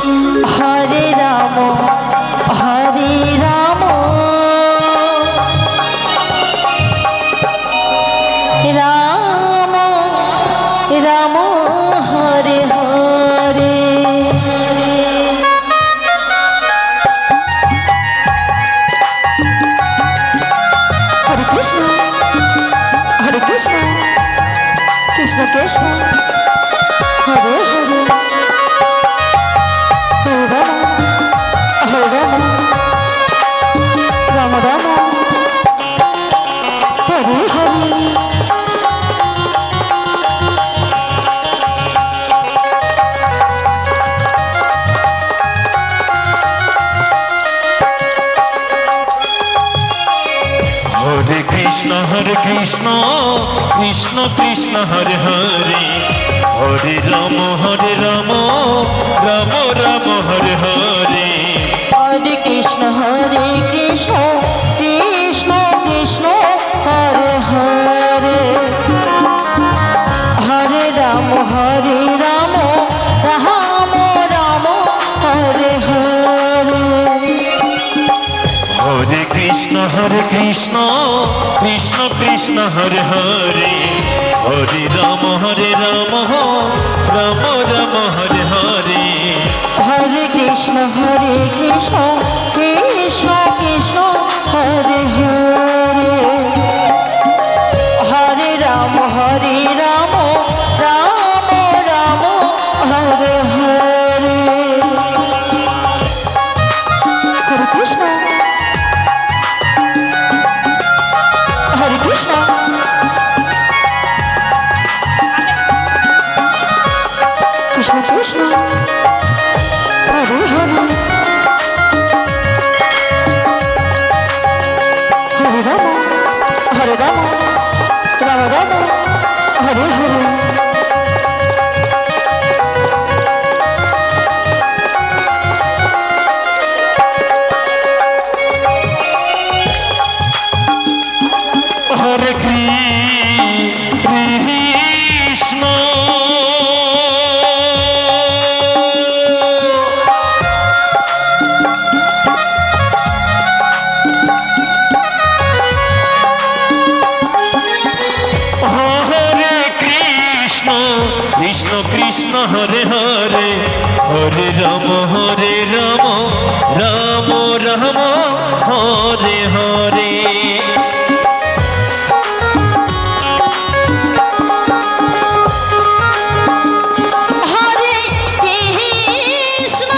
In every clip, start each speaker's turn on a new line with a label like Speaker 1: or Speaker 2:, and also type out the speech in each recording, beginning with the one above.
Speaker 1: হরে রাম হরে রাম রাম রাম হরে হরে। হরে কৃষ্ণ হরে কৃষ্ণ কৃষ্ণ কৃষ্ণ হরে হরে। হরে রাম রাম রাম হরে হরে।
Speaker 2: হরে কৃষ্ণ কৃষ্ণ কৃষ্ণ হরে হরে। হরে রাম রাম রাম হরে হরে।
Speaker 1: হরে কৃষ্ণ কৃষ্ণ কৃষ্ণ হরে হরে। হরে রাম রাম রাম হরে হরে।
Speaker 2: হরে কৃষ্ণ কৃষ্ণ কৃষ্ণ হরে হরে। হরে রাম রাম হরে হরে।
Speaker 1: হরে কৃষ্ণ কৃষ্ণ কৃষ্ণ হরে হরে। হরে রাম রাম রাম হরে হরে। হরে কৃষ্ণ হরে কৃষ্ণ কৃষ্ণ কৃষ্ণ হরে হরে। হরে রাম রাম হরে হরে।
Speaker 2: হরে কৃষ্ণ কৃষ্ণ হরে হরে। হরে রাম রাম হরে হরে।
Speaker 1: হরে কৃষ্ণ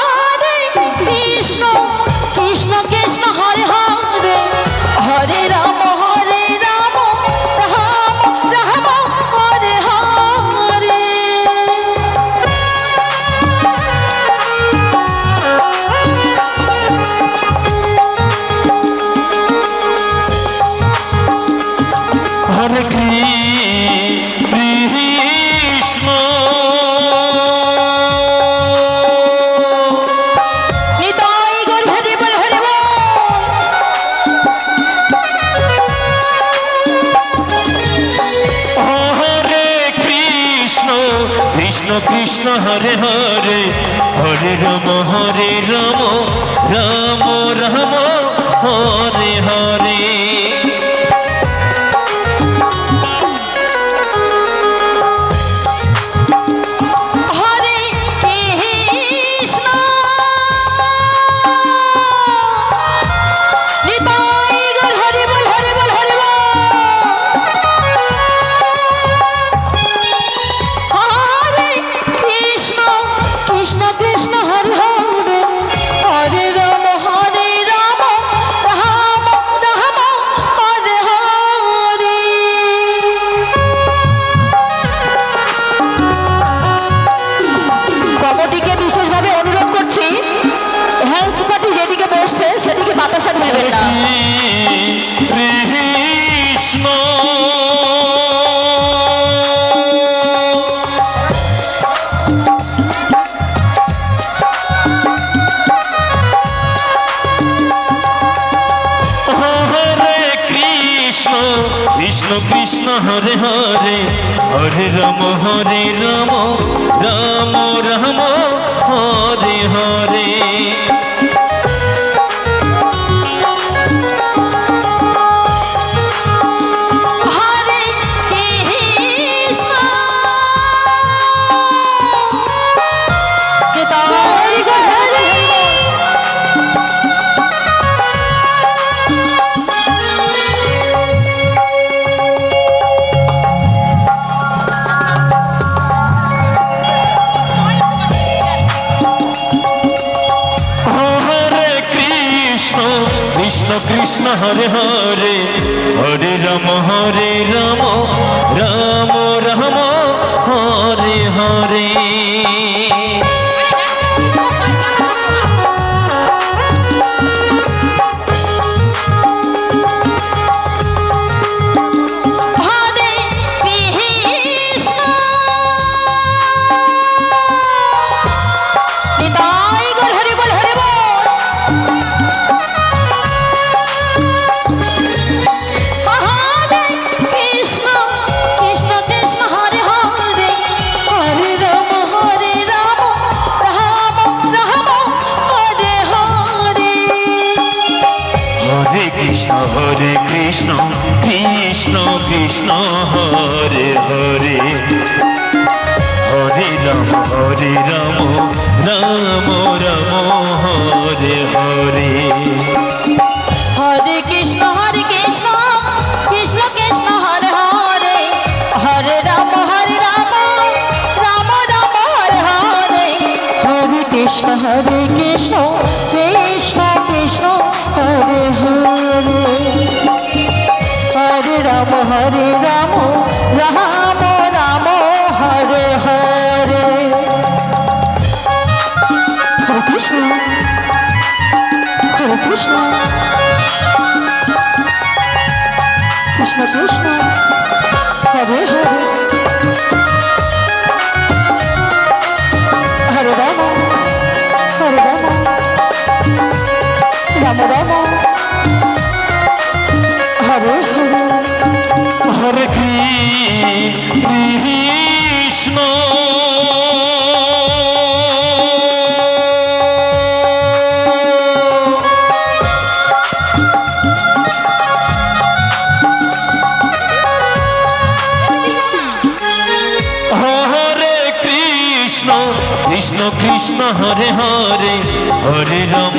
Speaker 1: হরে কৃষ্ণ কৃষ্ণ কৃষ্ণ হরে হরে। হরে রাম রাম রাম হরে হরে।
Speaker 2: হরে কৃষ্ণ
Speaker 1: নিতাই গৌর হরি বল হরি বল।
Speaker 2: হরে কৃষ্ণ কৃষ্ণ হরে হরে। হরে রাম রাম হরে হরে।
Speaker 1: হরে কৃষ্ণ নিতাই গৌর হরি বল হরি বল হরি বল। হরে কৃষ্ণ কৃষ্ণ কৃষ্ণ হরে হরে। হরে রাম রাম রাম হরে হরে। কমিটিকে বিশেষভাবে অনুরোধ করছি, হ্যান্ডস পার্টি যেদিকে বসছে সেদিকে বাতাসা দেবেন না।
Speaker 2: কৃষ্ণ কৃষ্ণ হরে হরে হরে রাম রাম রাম হরে হরে
Speaker 1: হরে কৃষ্ণ নিতাই গৌর হরি
Speaker 2: হরে কৃষ্ণ কৃষ্ণ কৃষ্ণ হরে হরে হরে রাম রাম রাম হরে হরে
Speaker 1: হরে কৃষ্ণ নিতাই গৌর হরি বল হরি বল হরে কৃষ্ণ কৃষ্ণ কৃষ্ণ হরে হরে হরে রাম রাম রাম হরে হরে
Speaker 2: হরে কৃষ্ণ কৃষ্ণ কৃষ্ণ হরে হরে হরে রাম রাম রাম হরে হরে
Speaker 1: হরে কৃষ্ণ কৃষ্ণ কৃষ্ণ হরে হরে হরে রাম রাম রাম হরে হরে হরে কৃষ্ণ কৃষ্ণ কৃষ্ণ হরে হরে হরে রাম রাম রাম হরে হরে হরে কৃষ্ণ হরে কৃষ্ণ কৃষ্ণ কৃষ্ণ হরে হরে হরে রাম রাম রাম হরে হরে
Speaker 2: হরে কৃষ্ণ হরে কৃষ্ণ কৃষ্ণ কৃষ্ণ হরে হরে হরে রাম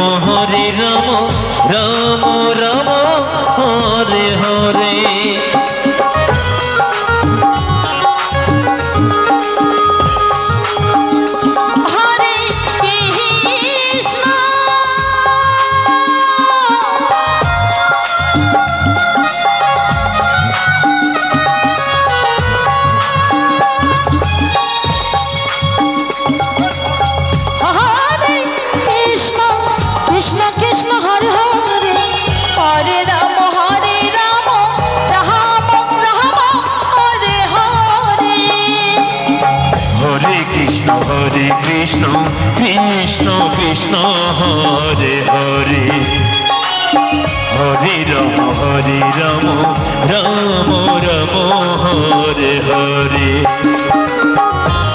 Speaker 2: রাম রাম হরে হরে
Speaker 1: হরে কৃষ্ণ হরে কৃষ্ণ কৃষ্ণ কৃষ্ণ হরে হরে হরে রাম রাম রাম হরে হরে
Speaker 2: হরে কৃষ্ণ কৃষ্ণ কৃষ্ণ হরে হরে হরে রাম রাম রাম হরে হরে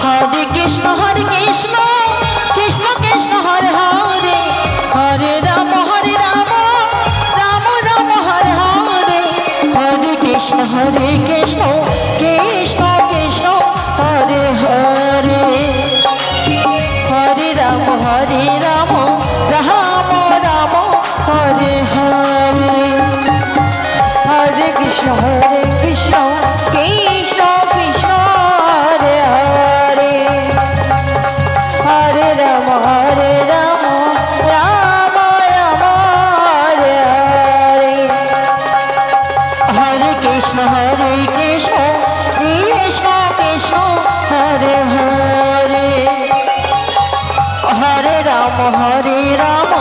Speaker 1: হরে কৃষ্ণ কৃষ্ণ কৃষ্ণ হরে হরে হরে রাম রাম রাম হরে হরে হরে কৃষ্ণ কৃষ্ণ কৃষ্ণ হরে হরে হরে রাম রাম রাম হরে হরে হরে কৃষ্ণ কৃষ্ণ কৃষ্ণ হরে হরে হরে রাম রাম রাম হরে হরে হরে কৃষ্ণ কৃষ্ণ হরে হরে হরে রাম